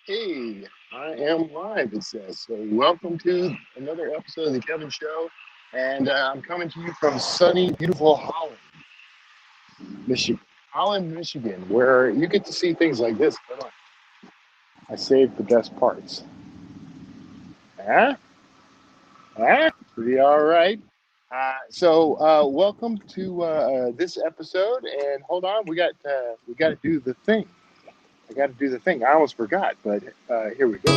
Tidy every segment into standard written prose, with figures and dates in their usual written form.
Hey, I am live, it says. So, welcome to another episode of The Kevin Show. And I'm coming to you from sunny, beautiful Holland, Michigan. Holland, Michigan, where you get to see things like this. Hold on. I saved the best parts. Huh? Huh? Pretty all right. Welcome to this episode. And hold on, we got to do the thing. I got to do the thing. I almost forgot, but here we go.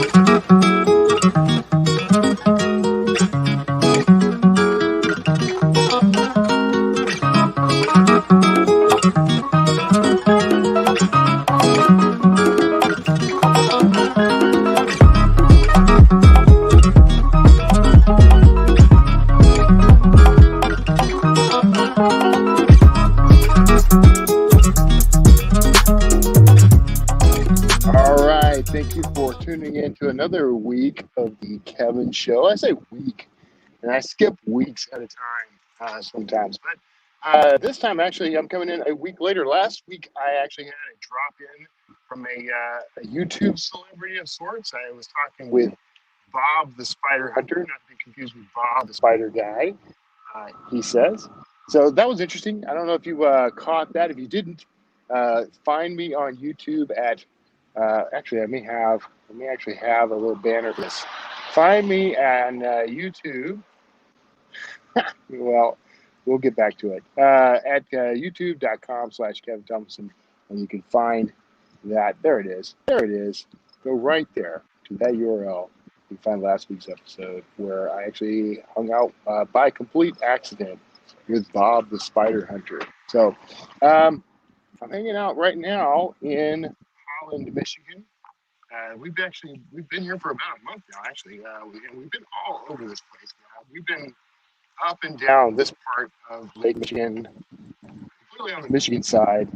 All right. Thank you for tuning in to another week of the Kevin Show. I say week, and I skip weeks at a time sometimes. But this time, actually, I'm coming in a week later. Last week, I actually had a drop in from a YouTube celebrity of sorts. I was talking with Bob the Spider Hunter, not to be confused with Bob the Spider Guy, he says. So that was interesting. I don't know if you caught that. If you didn't, find me on YouTube at actually, I may actually have a little banner for this. Find me on YouTube. Well, we'll get back to it at youtube.com/Kevin Thompson, and you can find that. There it is. There it is. Go right there to that URL. You can find last week's episode where I actually hung out by complete accident with Bob the Spider Hunter. So I'm hanging out right now in Holland, Michigan. We've been here for about a month now. Actually, and we've been all over this place now. We've been up and down this part of Lake Michigan, completely on the Michigan side.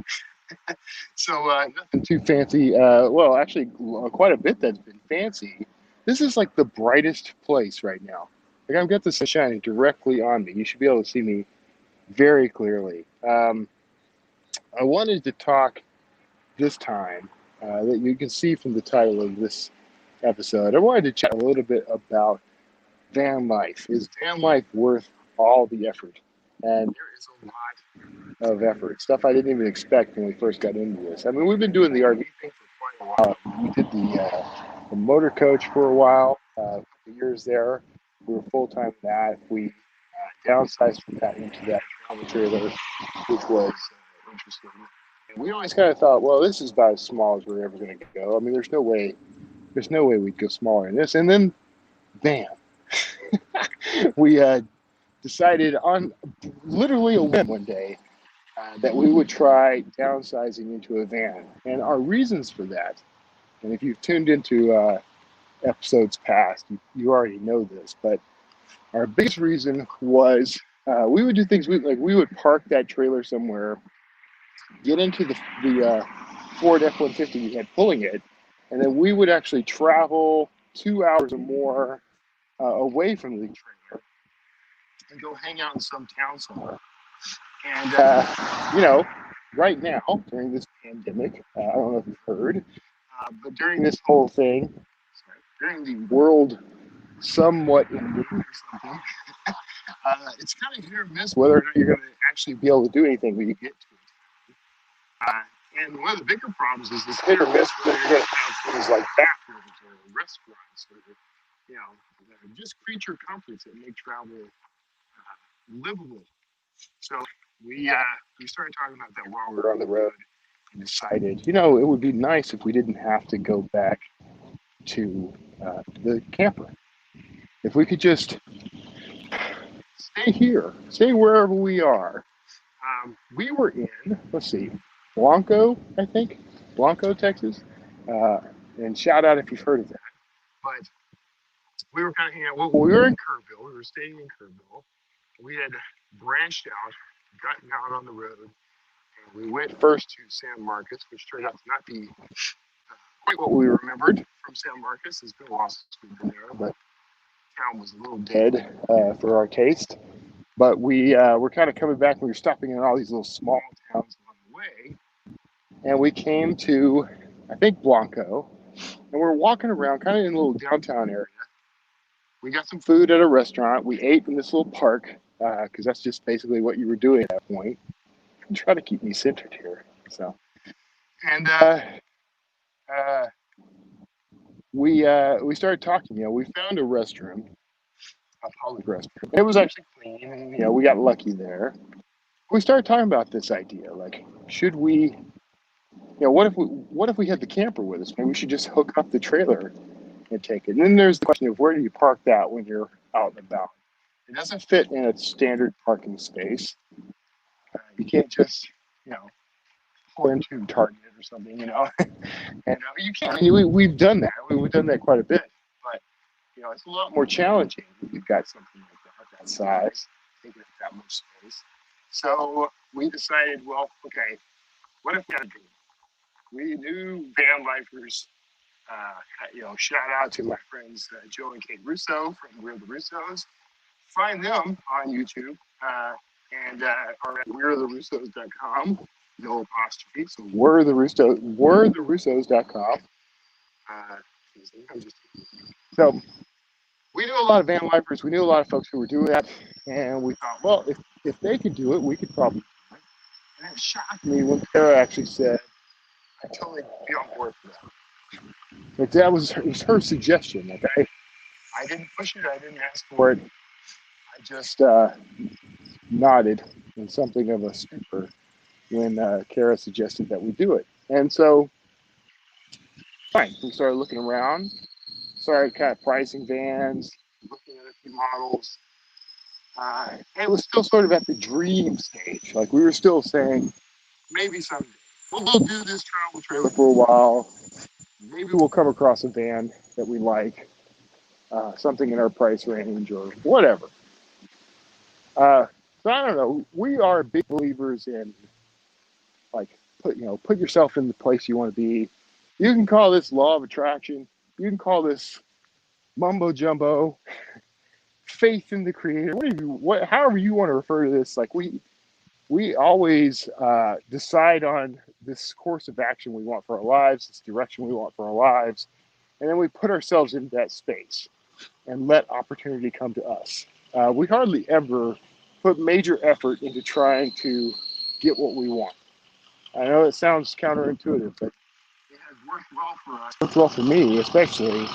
So nothing too fancy. Well, actually, quite a bit that's been fancy. This is like the brightest place right now. Like I've got the sun shining directly on me. You should be able to see me very clearly. I wanted to talk this time that you can see from the title of this episode. I wanted to chat a little bit about van life. Is van life worth all the effort? And there is a lot of effort, stuff I didn't even expect when we first got into this. I mean, we've been doing the RV thing for quite a while. We did the motor coach for a while, a couple years there. We were full time in that. We downsized from that into that travel trailer, which was interesting. And we always kind of thought, well, this is about as small as we're ever going to go. I mean, there's no way we'd go smaller than this. And then, bam, we decided on literally a whim one day that we would try downsizing into a van. And our reasons for that, and if you've tuned into episodes past, you already know this, but our biggest reason was we would do things we would park that trailer somewhere, get into the Ford F-150 we had pulling it, and then we would actually travel 2 hours or more away from the trailer and go hang out in some town somewhere. And, right now, during this pandemic, I don't know if you've heard, but during this whole thing, during the world somewhat in mood or something, it's kind of hit or miss whether or not you're going to actually be able to do anything when you get to it. And one of the bigger problems is this hit or miss whether you're going to have things like bathrooms or restaurants or, just creature comforts that make travel livable. So we started talking about that while we were on the road and decided, it would be nice if we didn't have to go back to the camper. If we could just stay here, stay wherever we are. We were in, let's see, Blanco, I think, Blanco, Texas. And shout out if you've heard of that. But we were kind of hanging out. Well, we were in Kerrville. We were staying in Kerrville. We had branched out, gotten out on the road, and we went first to San Marcos, which turned out to not be quite what we remembered from San Marcos. It's been a while since we've been there, but town was a little dead for our taste. But we were kind of coming back. We were stopping in all these little small towns along the way, and we came to, I think, Blanco. And we're walking around kind of in a little downtown area. We got some food at a restaurant. We ate in this little park because that's just basically what you were doing at that point. And try to keep me centered here. So, and uh, we started talking. We found a restroom, a public restroom. It was actually clean, and we got lucky there. We started talking about this idea, like, should we? What if we had the camper with us? Maybe we should just hook up the trailer and take it. And then there's the question of where do you park that when you're out and about? It doesn't fit in a standard parking space. You can't just, pull into Target or something. And you can't. I mean, we've done that. We've done that quite a bit. But, it's a lot more challenging if you've got something like that size, taking up that much space. So we decided, well, okay, what if we had a dream? We knew van lifers. Shout out to my friends Joe and Kate Russo from We're the Russos. Find them on YouTube or at we'retherussos.com. No apostrophe. So we'retherussos.com. So we knew a lot of van lifers. We knew a lot of folks who were doing that, and we thought, well, if they could do it, we could probably do it. And it shocked me when Kara actually said, "I totally be on board for that." But it was her suggestion. Like I didn't push it. I didn't ask for it. I just nodded in something of a stupor when Kara suggested that we do it. And so, fine. We started looking around, started kind of pricing vans, looking at a few models. It was still sort of at the dream stage. Like we were still saying, maybe someday we'll do this travel trailer for a while. Maybe we'll come across a van that we like. Something in our price range or whatever. So I don't know. We are big believers in like put yourself in the place you want to be. You can call this law of attraction. You can call this mumbo jumbo, faith in the creator. However you want to refer to this. Like we always decide on this course of action we want for our lives, this direction we want for our lives, and then we put ourselves into that space and let opportunity come to us. We hardly ever put major effort into trying to get what we want. I know it sounds counterintuitive, but it has worked well for us. Worked well for me, especially.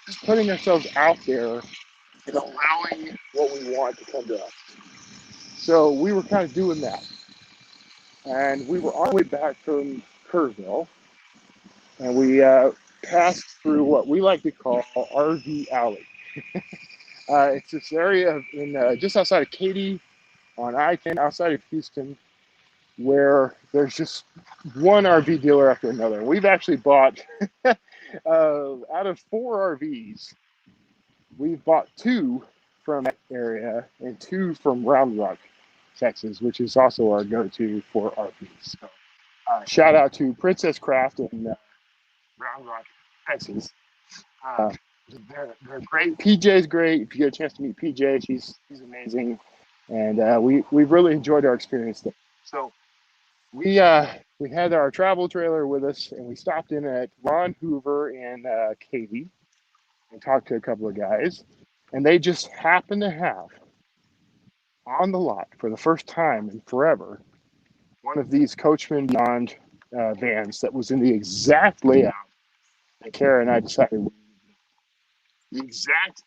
Just putting ourselves out there and allowing what we want to come to us. So we were kind of doing that. And we were on our way back from Kerrville, and we passed through what we like to call RV Alley. It's this area in just outside of Katy on I-10, outside of Houston, where there's just one RV dealer after another. We've actually bought, out of 4 RVs, we've bought 2 from that area and 2 from Round Rock, Texas, which is also our go-to for RVs. So, shout out to Princess Craft in Round Rock, Texas. They're great. PJ's great. If you get a chance to meet PJ, she's amazing, and we've really enjoyed our experience there. So we had our travel trailer with us, and we stopped in at Ron Hoover in Katy and talked to a couple of guys, and they just happened to have on the lot for the first time in forever one of these Coachman Beyond vans that was in the exact layout that Kara and I decided the exact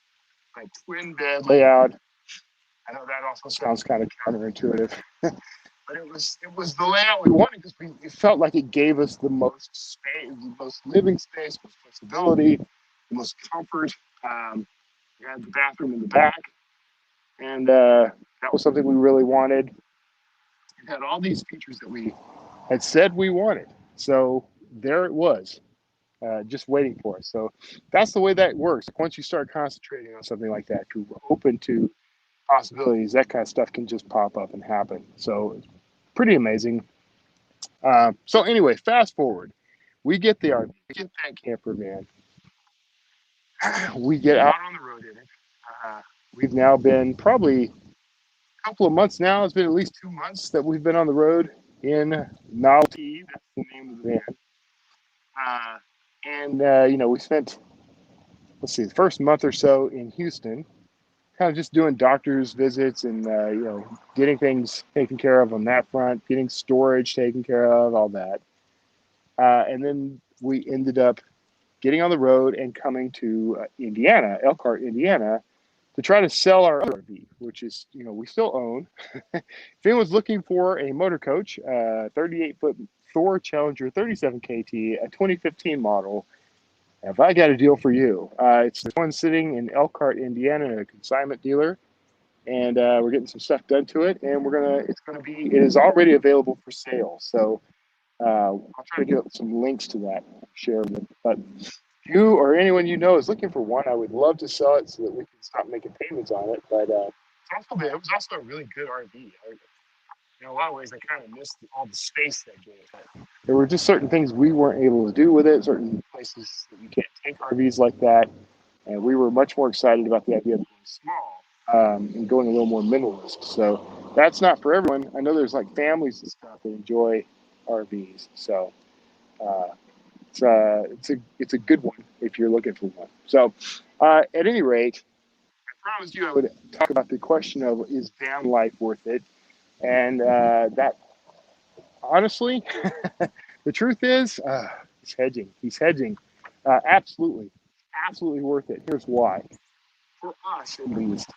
twin bed layout. I know that also sounds kind of counterintuitive, but it was the layout we wanted because it felt like it gave us the most space, the most living space, most flexibility, the most comfort. We had the bathroom in the back, and that was something we really wanted. It had all these features that we had said we wanted, so there it was. Just waiting for us. So that's the way that works. Once you start concentrating on something like that, you're open to possibilities. That kind of stuff can just pop up and happen. So it's pretty amazing. So anyway, fast forward. We get the RV, we get that camper van. We get out on the road in it. We've now been probably a couple of months now. It's been at least 2 months that we've been on the road in Novelty. That's the name of the van. And we spent, let's see, the first month or so in Houston, kind of just doing doctor's visits and getting things taken care of on that front, getting storage taken care of, all that. And then we ended up getting on the road and coming to Indiana, Elkhart, Indiana, to try to sell our other RV, which is, we still own. If anyone's looking for a motor coach, 38-foot Thor Challenger 37 KT, a 2015 model, have I got a deal for you? It's the one sitting in Elkhart, Indiana, a consignment dealer, and we're getting some stuff done to it, and it is already available for sale. So I'll try to get some links to that, share them. But if you or anyone you know is looking for one, I would love to sell it so that we can stop making payments on it. But it was also a really good RV. In a lot of ways, I kind of missed all the space they gave it. There were just certain things we weren't able to do with it, certain places that you can't take RVs like that. And we were much more excited about the idea of being small and going a little more minimalist. So that's not for everyone. I know there's like families and stuff that enjoy RVs. So it's a good one if you're looking for one. So at any rate, I promised you I would talk about the question of, is van life worth it? And that, honestly, the truth is, he's hedging. He's hedging. Absolutely, absolutely worth it. Here's why. For us, at least,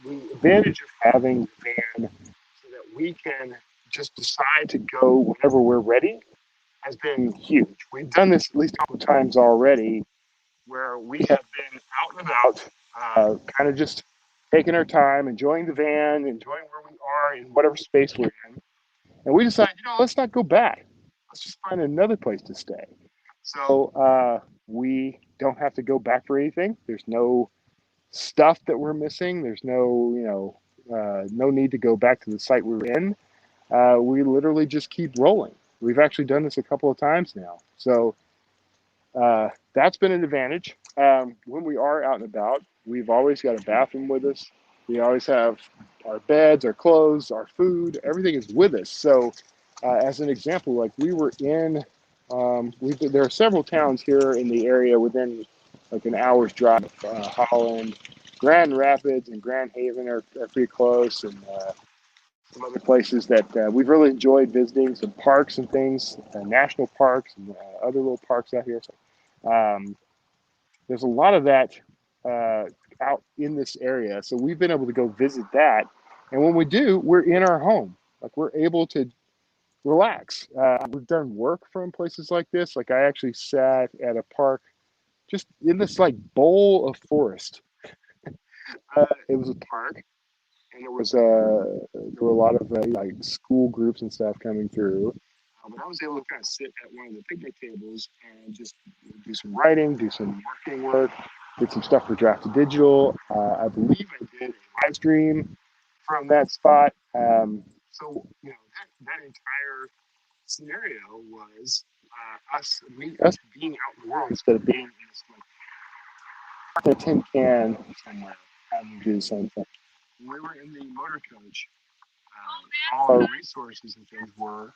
the advantage of having the van so that we can just decide to go whenever we're ready has been huge. We've done this at least a couple of times already, where we have been out and about, kind of just taking our time, enjoying the van, enjoying where we are in whatever space we're in. And we decided, let's not go back. Let's just find another place to stay. So we don't have to go back for anything. There's no stuff that we're missing. There's no need to go back to the site we were in. We literally just keep rolling. We've actually done this a couple of times now. So that's been an advantage. When we are out and about, we've always got a bathroom with us. We always have our beds, our clothes, our food, everything is with us. So as an example, like we were in, there are several towns here in the area within like an hour's drive of Holland. Grand Rapids and Grand Haven are pretty close, and some other places that we've really enjoyed visiting, some parks and things, national parks and other little parks out here. So, there's a lot of that out in this area. So we've been able to go visit that. And when we do, we're in our home. Like we're able to relax. We've done work from places like this. Like I actually sat at a park just in this like bowl of forest. It was a park. And there were a lot of like school groups and stuff coming through. But I was able to kind of sit at one of the picnic tables and just do some writing, do some marketing work, did some stuff for Draft to Digital. I believe I did a live stream from that spot. So that entire scenario was us being out in the world instead of being in this like a tin can somewhere having to do the same thing. When we were in the motor coach, all our resources and things were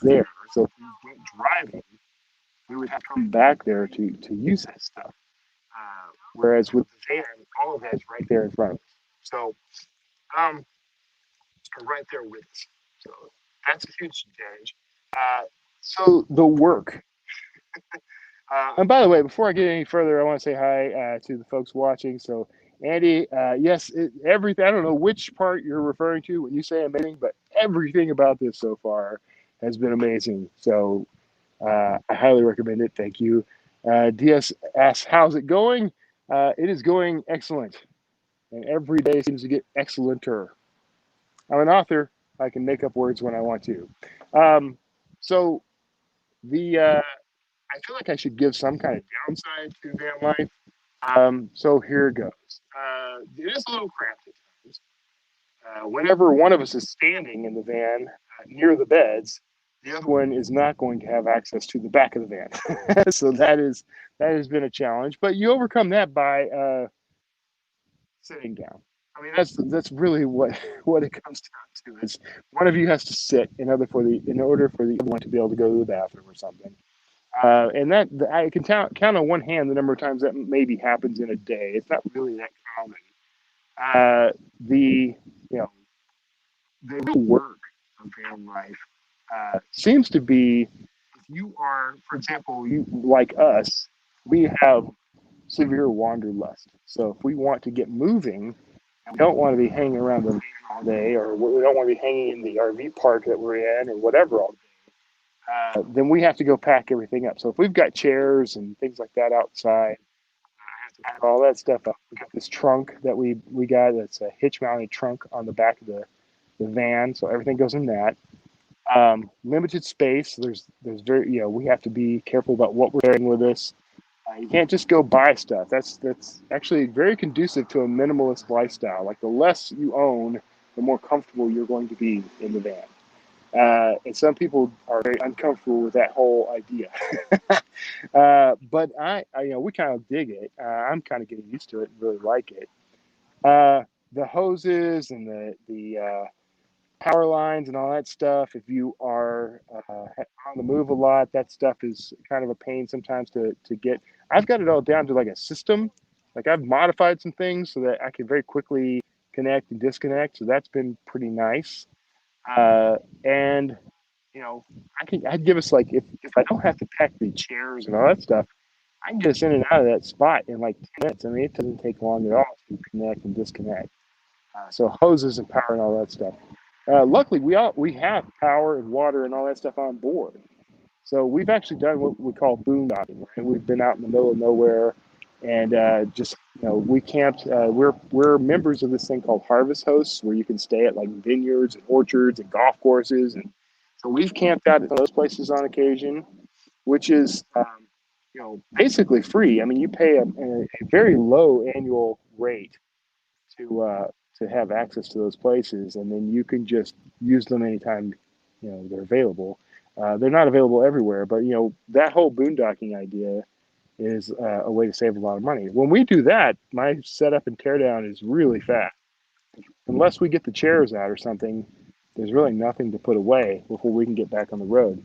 there. So if we went driving, we would have to come back there to use that stuff. Whereas with the van, all of that is right there in front of us. So, right there with us. So that's a huge advantage. So the work. And by the way, before I get any further, I want to say hi to the folks watching. So, Andy, yes, everything. I don't know which part you're referring to when you say amazing, but everything about this so far has been amazing. So, I highly recommend it. Thank you. DS asks, how's it going? It is going excellent, and every day seems to get excellenter. I'm an author. I can make up words when I want to. So I feel like I should give some kind of downside to van life. So here it goes. It is a little cramped at times. Whenever one of us is standing in the van near the beds, the other one is not going to have access to the back of the van. So that has been a challenge. But you overcome that by sitting down. I mean, that's really what it comes down to. Is one of you has to sit in order for the other one to be able to go to the bathroom or something. And that I can count on one hand the number of times that maybe happens in a day. It's not really that common. The you know the real work of van life seems to be if you are, for example, you like us, we have severe wanderlust. So if we want to get moving, we don't want to be hanging around the van all day, or we don't want to be hanging in the RV park that we're in, or whatever all day. Then we have to go pack everything up. So if we've got chairs and things like that outside, I have to pack all that stuff up. We got this trunk that we got that's a hitch mounted trunk on the back of the van, so everything goes in that. Limited space. There's very we have to be careful about what we're carrying with us. You can't just go buy stuff. That's actually very conducive to a minimalist lifestyle. Like the less you own, the more comfortable you're going to be in the van. And some people are very uncomfortable with that whole idea. But we kind of dig it. I'm kind of getting used to it and really like it. The hoses and the power lines and all that stuff. If you are on the move a lot, that stuff is kind of a pain sometimes to get. I've got it all down to like a system. Like I've modified some things so that I can very quickly connect and disconnect. So that's been pretty nice. And I'd give us like if I don't have to pack the chairs and all that stuff, I can get us in and out of that spot in like 10 minutes. I mean, it doesn't take long at all to connect and disconnect. So hoses and power and all that stuff. Luckily, we have power and water and all that stuff on board. So we've actually done what we call boondocking. Right? We've been out in the middle of nowhere, and just we camped. We're members of this thing called Harvest Hosts, where you can stay at like vineyards and orchards and golf courses, and so we've camped out at those places on occasion, which is basically free. I mean, you pay a very low annual rate to have access to those places, and then you can just use them anytime they're available. They're not available everywhere, but that whole boondocking idea is a way to save a lot of money. When we do that, my setup and teardown is really fast. Unless we get the chairs out or something, there's really nothing to put away before we can get back on the road.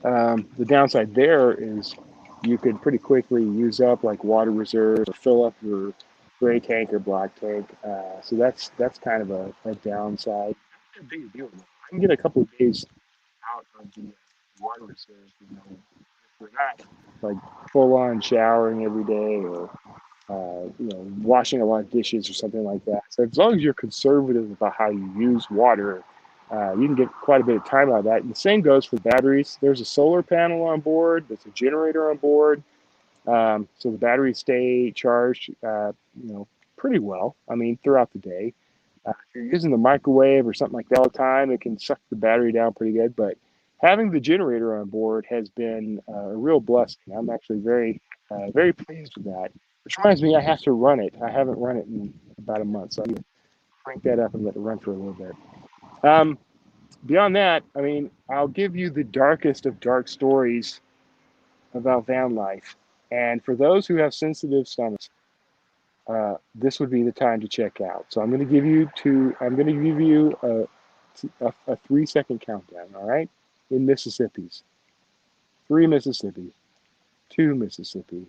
The downside there is you could pretty quickly use up like water reserves or fill up your gray tank or black tank. So that's kind of a downside. Not a big deal. I can get a couple of days out of the water reserve. If we're not like full on showering every day or washing a lot of dishes or something like that. So as long as you're conservative about how you use water, you can get quite a bit of time out of that. And the same goes for batteries. There's a solar panel on board. There's a generator on board. So the batteries stay charged, pretty well. I mean, throughout the day. If you're using the microwave or something like that all the time, it can suck the battery down pretty good. But having the generator on board has been a real blessing. I'm actually very pleased with that. Which reminds me, I have to run it. I haven't run it in about a month, so I'm going to crank that up and let it run for a little bit. Beyond that, I mean, I'll give you the darkest of dark stories about van life. And for those who have sensitive stomachs, this would be the time to check out. So I'm going to give you a 3-second countdown. All right, in Mississippi's, 3 Mississippi, 2 Mississippi,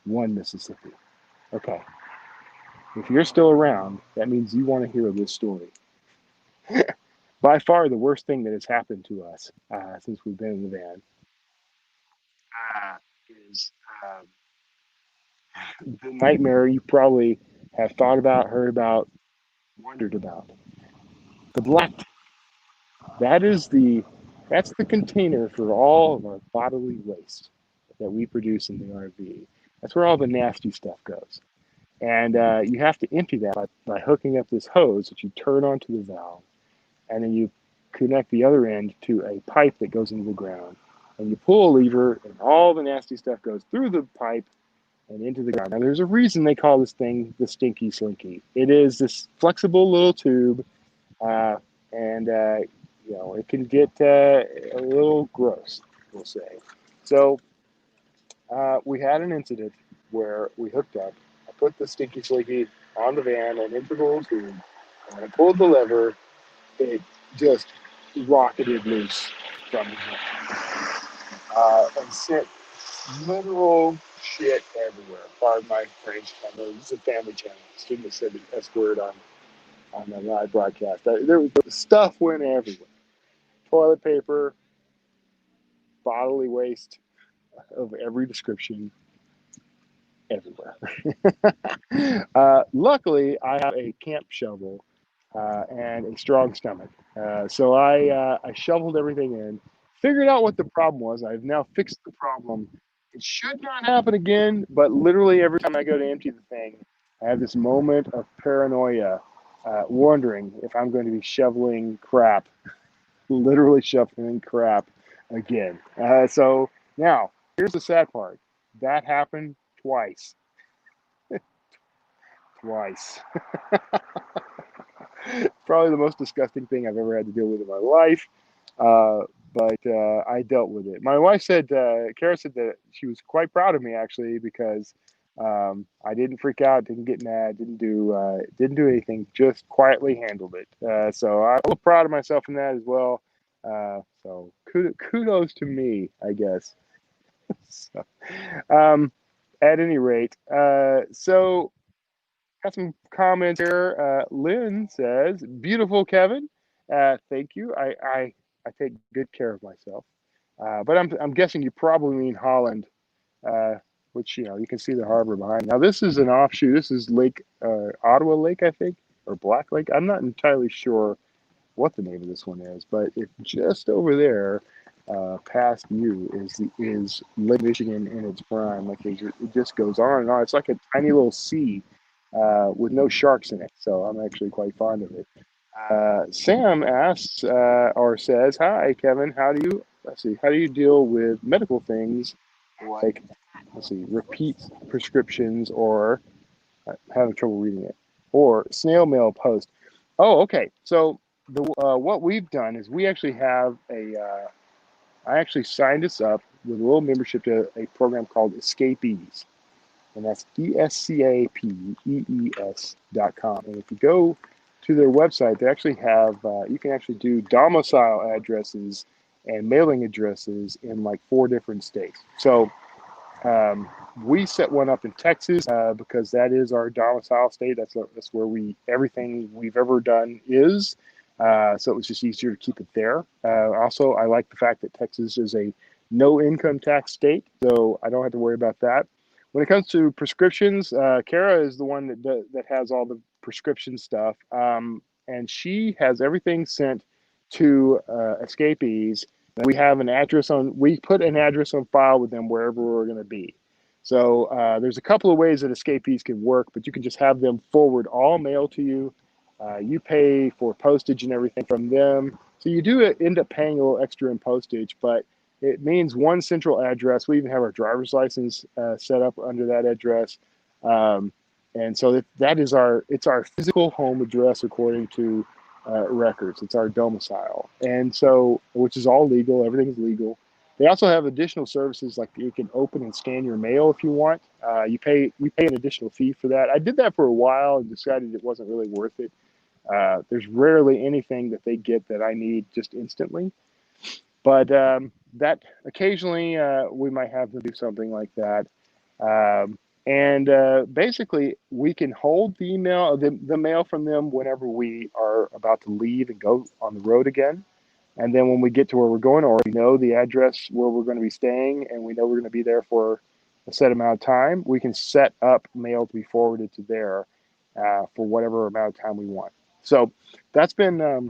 1 Mississippi. Okay. If you're still around, that means you want to hear this story. By far the worst thing that has happened to us since we've been in the van is the nightmare you probably have thought about, heard about, wondered about. The black. That's the container for all of our bodily waste that we produce in the RV. That's where all the nasty stuff goes. And you have to empty that by hooking up this hose that you turn onto the valve, and then you connect the other end to a pipe that goes into the ground. And you pull a lever, and all the nasty stuff goes through the pipe and into the ground. Now, there's a reason they call this thing the stinky slinky. It is this flexible little tube, and it can get a little gross, we'll say. So we had an incident where we hooked up. I put the stinky slinky on the van and into the little tube, and when I pulled the lever, it just rocketed loose from the van. and sent literal shit everywhere. Pardon my French. I know this is a family channel. Shouldn't have said the S word on the live broadcast. Stuff went everywhere. Toilet paper, bodily waste of every description, everywhere. Luckily, I have a camp shovel and a strong stomach. So I shoveled everything in, figured out what the problem was. I've now fixed the problem. It should not happen again, but literally every time I go to empty the thing, I have this moment of paranoia, wondering if I'm going to be shoveling crap, literally shoveling crap again. So now, here's the sad part. That happened twice. Twice. Probably the most disgusting thing I've ever had to deal with in my life. Uh, but I dealt with it. My wife said, Kara said that she was quite proud of me actually because I didn't freak out, didn't get mad, didn't do anything, just quietly handled it. So I'm a little proud of myself in that as well. So kudos to me, I guess. So, um, at any rate, so got some comments here. Lynn says, "Beautiful, Kevin. Thank you. I take good care of myself. But I'm guessing you probably mean Holland, uh, which you can see the harbor behind. Now this is an offshoot. This is Lake Ottawa Lake, I think, or Black Lake. I'm not entirely sure what the name of this one is, but it just over there, past you is Lake Michigan in its prime. Like it just goes on and on. It's like a tiny little sea with no sharks in it. So I'm actually quite fond of it. Sam asks or says, "Hi, Kevin. How do you deal with medical things like repeat prescriptions or having trouble reading it or snail mail post?" Oh, okay. So the what we've done is we actually have a. I actually signed us up with a little membership to a program called Escapees, and that's escapees.com. And if you go to their website, they actually have you can actually do domicile addresses and mailing addresses in like 4 different states. So um, we set one up in Texas because that is our domicile state. That's where everything we've ever done is. So it was just easier to keep it there. Also, I like the fact that Texas is a no income tax state, so I don't have to worry about that. When it comes to prescriptions, Kara is the one that has all the prescription stuff, and she has everything sent to Escapees. We put an address on file with them wherever we're going to be. So there's a couple of ways that Escapees can work, but you can just have them forward all mail to you. You pay for postage and everything from them. So you do end up paying a little extra in postage, but it means one central address. We even have our driver's license set up under that address. And so it's our physical home address according to records. It's our domicile, and so which is all legal. Everything's legal. They also have additional services like you can open and scan your mail if you want. You pay an additional fee for that. I did that for a while and decided it wasn't really worth it. There's rarely anything that they get that I need just instantly, but that occasionally we might have to do something like that. And basically, we can hold the mail from them whenever we are about to leave and go on the road again. And then when we get to where we're going, or we know the address where we're going to be staying, and we know we're going to be there for a set amount of time, we can set up mail to be forwarded to there for whatever amount of time we want. So that's been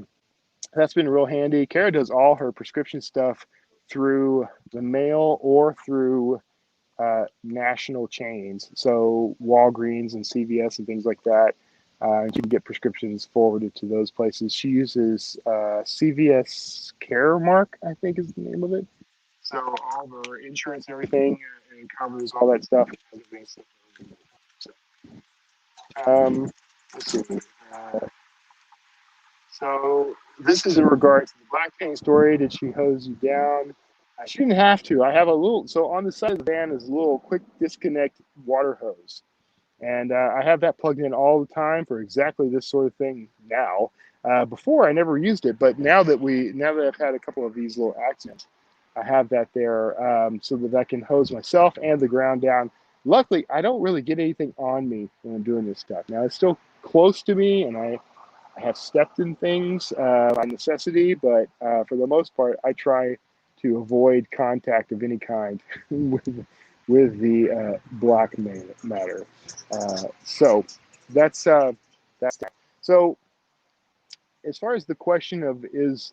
real handy. Kara does all her prescription stuff through the mail or through national chains, so Walgreens and CVS and things like that. You can get prescriptions forwarded to those places. She uses CVS Caremark, I think is the name of it. So all the insurance and everything and covers all that stuff. So, let's see. Uh, so this is in regards to the black paint story. Did she hose you down? She didn't have to. I have so on the side of the van is a little quick disconnect water hose. And I have that plugged in all the time for exactly this sort of thing now. Before I never used it, but now that I've had a couple of these little accidents, I have that there so that I can hose myself and the ground down. Luckily, I don't really get anything on me when I'm doing this stuff. Now, it's still close to me, and I have stepped in things by necessity, but for the most part, I try to avoid contact of any kind with the black matter. So that's that. So as far as the question of is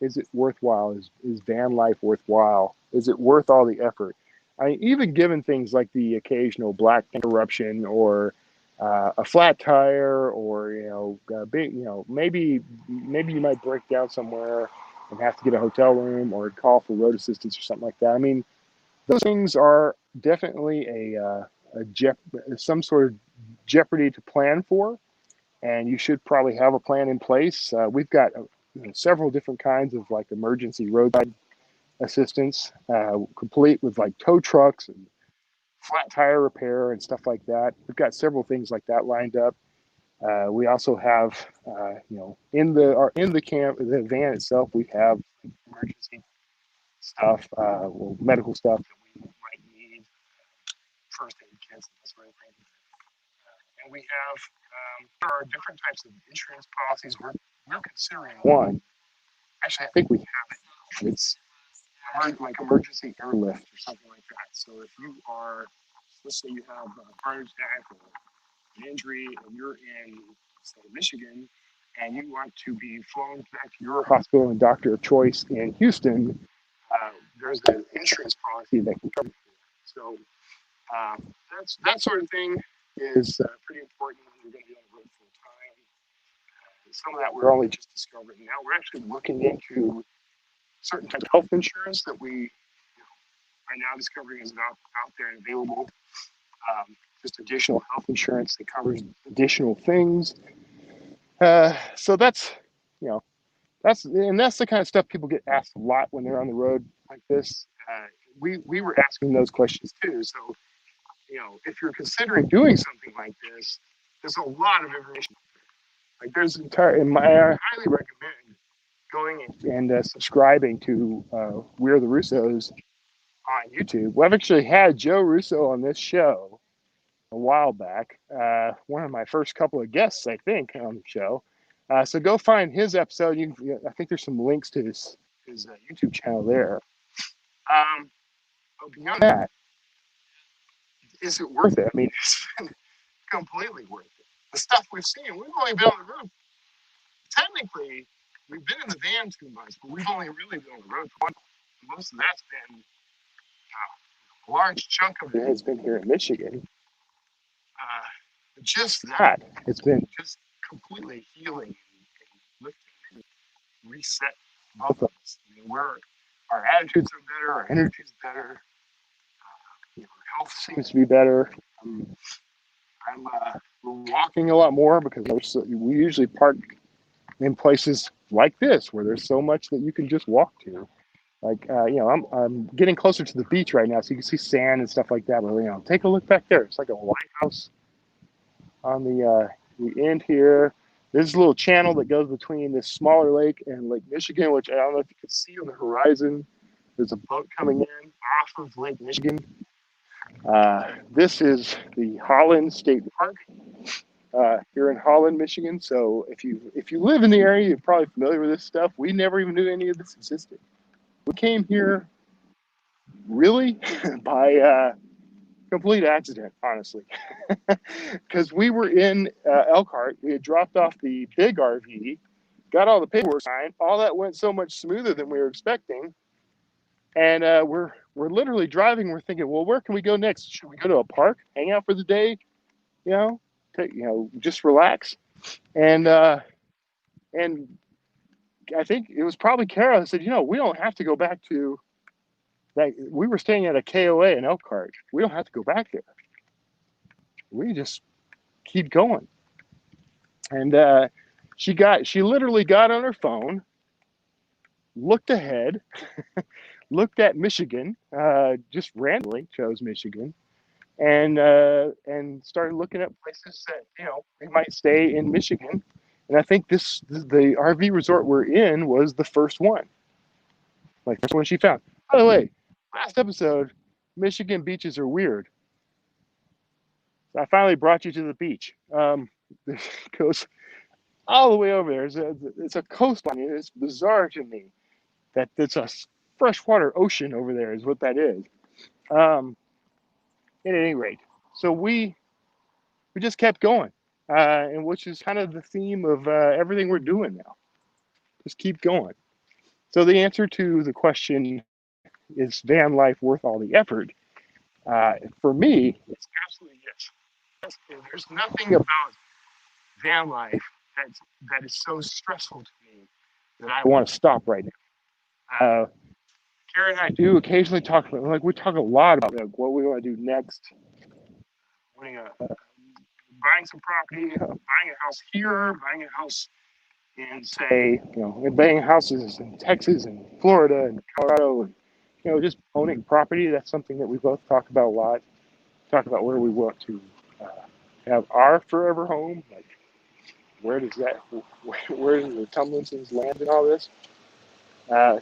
it worthwhile? Is van life worthwhile? Is it worth all the effort? I mean, even given things like the occasional black interruption or a flat tire, or maybe you might break down somewhere and have to get a hotel room or call for road assistance or something like that. I mean, those things are definitely some sort of jeopardy to plan for, and you should probably have a plan in place. We've got several different kinds of like emergency roadside assistance, complete with like tow trucks and flat tire repair and stuff like that. We've got several things like that lined up. We also have, in the camp, the van itself, we have emergency stuff, medical stuff that we might need, first aid kits, and that sort of thing. And we have, there are different types of insurance policies. We're considering one. Actually, I think we have it. It's like emergency airlift or something like that. So if you are, let's say you have a heart attack or an injury and you're in, say, Michigan, and you want to be flown back to your hospital and doctor of choice in Houston, there's an insurance policy that can cover you. So that sort of thing is pretty important when you're going to be on the road full time. Some of that we're only just discovering now. We're actually looking into certain types of health insurance that we are now discovering is out there and available. Just additional health insurance that covers additional things. So that's the kind of stuff people get asked a lot when they're on the road like this. We were asking those questions too. So if you're considering doing something like this, there's a lot of information. Like I highly recommend going and subscribing to We're the Russos on YouTube. Well, I've actually had Joe Russo on this show a while back. One of my first couple of guests, I think, on the show. So go find his episode. I think there's some links to his YouTube channel there. But beyond that, is it worth it? I mean, it's been completely worth it. The stuff we've seen, we've only been on the road. Technically, we've been in the van too much, but we've only really been on the road for one. Most of that's been a large chunk of it has been here in Michigan. Just that, it's been just completely healing and lifting and reset both of us. Our attitudes are better, our energy is better, our health seems to be better. We're walking a lot more because we usually park in places like this where there's so much that you can just walk to. Like, I'm getting closer to the beach right now, so you can see sand and stuff like that. But take a look back there. It's like a lighthouse on the end here. There's a little channel that goes between this smaller lake and Lake Michigan, which I don't know if you can see on the horizon. There's a boat coming in off of Lake Michigan. This is the Holland State Park here in Holland, Michigan. So if you live in the area, you're probably familiar with this stuff. We never even knew any of this existed. We came here really by complete accident, honestly, because we were in Elkhart. We had dropped off the big RV, got all the paperwork signed. All that went so much smoother than we were expecting. And we're literally driving. We're thinking, well, where can we go next? Should we go to a park, hang out for the day? Just relax. And I think it was probably Carol who said, we don't have to go back to that. We were staying at a KOA in Elkhart. We don't have to go back there. We just keep going. And she literally got on her phone, looked ahead, looked at Michigan, just randomly chose Michigan, and started looking at places that we might stay in Michigan. And I think the RV resort we're in was the first one. Like that's what she found. By the way, last episode, Michigan beaches are weird. I finally brought you to the beach. It goes all the way over there. It's a coastline. It's bizarre to me that it's a freshwater ocean over there is what that is. Um, at any rate, so we just kept going, and which is kind of the theme of everything we're doing now. Just keep going. So the answer to the question is van life worth all the effort? For me, it's absolutely yes. There's nothing about van life that is so stressful to me that I want to stop right now. Karen and I do occasionally talk about, like we talk a lot about like, what we want to do next. Buying some property, buying a house here, buying a house in say, buying houses in Texas and Florida and Colorado, and just owning property. That's something that we both talk about a lot. Talk about where we want to have our forever home. Like, where does the Tomlinsons land in all this?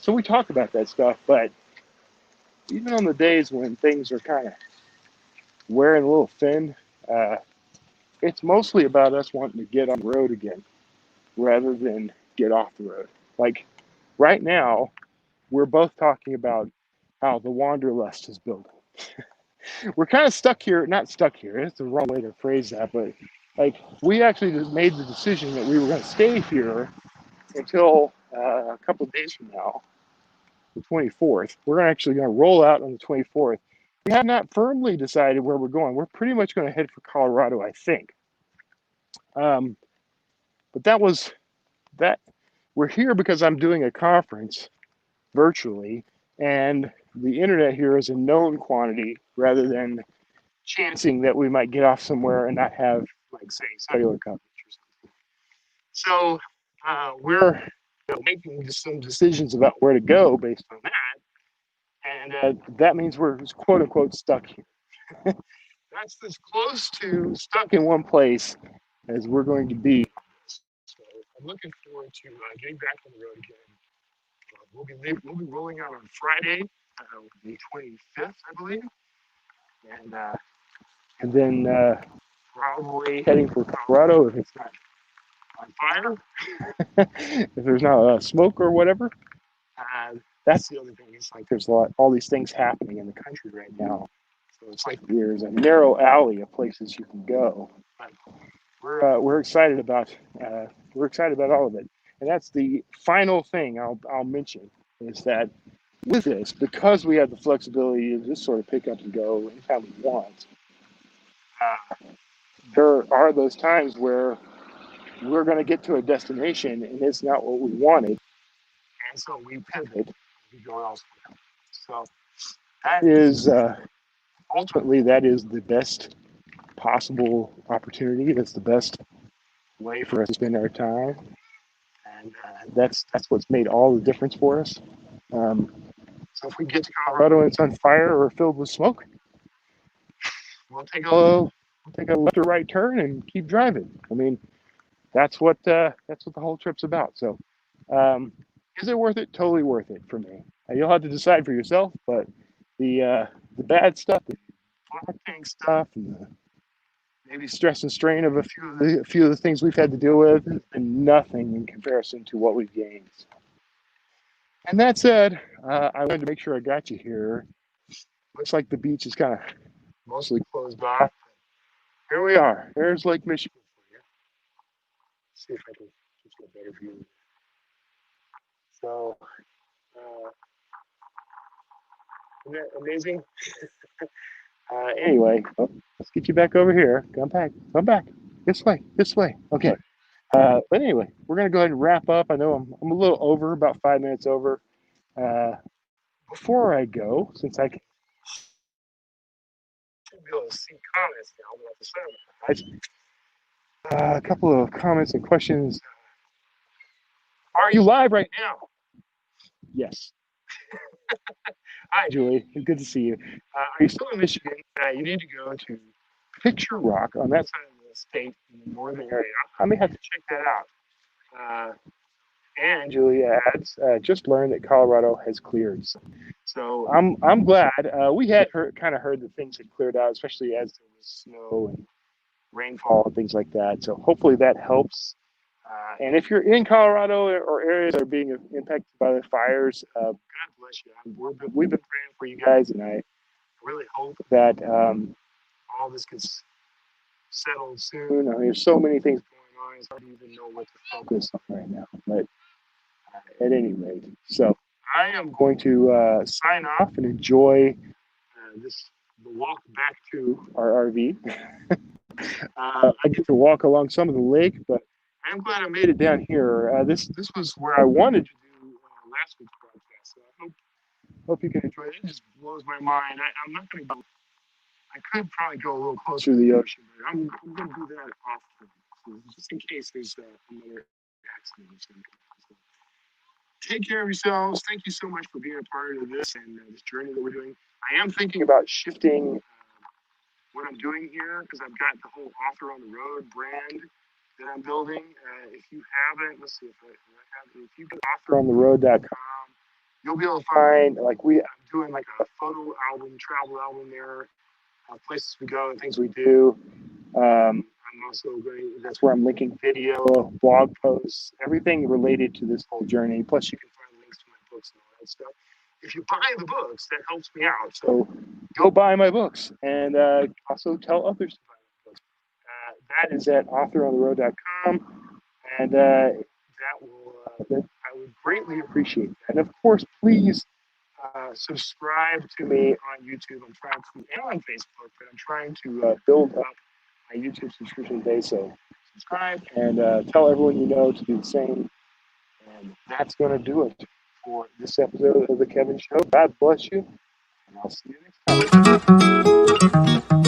So we talk about that stuff, but even on the days when things are kind of wearing a little thin, it's mostly about us wanting to get on the road again rather than get off the road. Like right now, we're both talking about how the wanderlust is building. We're kind of stuck here, not stuck here, it's the wrong way to phrase that, but like we actually just made the decision that we were going to stay here until a couple of days from now, the 24th. We're actually going to roll out on the 24th. We have not firmly decided where we're going. We're pretty much going to head for Colorado, I think. But that was that. We're here because I'm doing a conference virtually, and the internet here is a known quantity rather than chancing that we might get off somewhere and not have, like, say, cellular coverage or something. So we're making some decisions about where to go based on that, and that means we're quote unquote stuck here. That's as close to stuck in one place as we're going to be. So I'm looking forward to getting back on the road again. We'll be rolling out on Friday, the 25th, I believe, and then probably heading for Colorado if it's not on fire, if there's not smoke or whatever. That's the other thing. It's like there's all these things happening in the country right now. So it's like there's a narrow alley of places you can go. But we're excited about all of it, and that's the final thing I'll mention is that with this, because we have the flexibility to just sort of pick up and go anytime we want. There are those times where we're going to get to a destination and it's not what we wanted, and so we pivot, we go elsewhere. So that is ultimately that is the best possible opportunity. That's the best way for us to spend our time, and that's what's made all the difference for us. So if we get to Colorado and it's on fire or filled with smoke, we'll take a left or right turn and keep driving. I mean, that's what the whole trip's about. So, is it worth it? Totally worth it for me. You'll have to decide for yourself. But the bad stuff, the black tank stuff, and the maybe stress and strain of a few of the things we've had to deal with, has been nothing in comparison to what we've gained. And that said, I wanted to make sure I got you here. Looks like the beach is kind of mostly closed off. Here we are. There's Lake Michigan for you. Let's see if I can get a better view. So, isn't that amazing? Anyway, let's get you back over here. Come back. This way. Okay. But anyway, we're going to go ahead and wrap up. I know I'm a little over, about 5 minutes over. Before I go, since I can be able to see comments now, I'll have to say a couple of comments and questions. Are you live right now? Yes. Hi, Julie. Good to see you. Are you still in Michigan? You need to go to Picture Rock on that side of the state in the northern area. I may have to check that out. And Julia adds, just learned that Colorado has cleared. So I'm glad. We had kind of heard that things had cleared out, especially as there was snow and rainfall and things like that. So hopefully that helps. And if you're in Colorado or areas that are being impacted by the fires, God bless you. We've been praying for you guys, and I really hope that all this gets settled soon. I mean, there's so many things going on; it's hard to even know what to focus on right now. But at any rate, so I am going to sign off and enjoy the walk back to our RV. I get to walk along some of the lake, but I'm glad I made it down here. This was where I wanted to do last week's broadcast. So I hope you can enjoy it. It just blows my mind. I'm not going to go. I could probably go a little closer to the ocean, but I'm going to do that often, so just in case there's another accident or something. So take care of yourselves. Thank you so much for being a part of this and this journey that we're doing. I am thinking about shifting what I'm doing here because I've got the whole Author on the Road brand that I'm building. If you haven't, let's see if I have it. If you go to authorontheroad.com, you'll be able to find I'm doing like a photo album, travel album there, places we go and things we do. I'm also that's where I'm linking video, blog posts, everything related to this whole journey. Plus, you can find links to my books and all that stuff. If you buy the books, that helps me out. So go buy my books and also tell others to buy my books. That is at authorontheroad.com, and I would greatly appreciate that. And of course, please subscribe to me on YouTube. I'm trying to, and on Facebook, but I'm trying to build up my YouTube subscription base. So subscribe and tell everyone you know to do the same. And that's going to do it for this episode of The Kevin Show. God bless you, and I'll see you next time.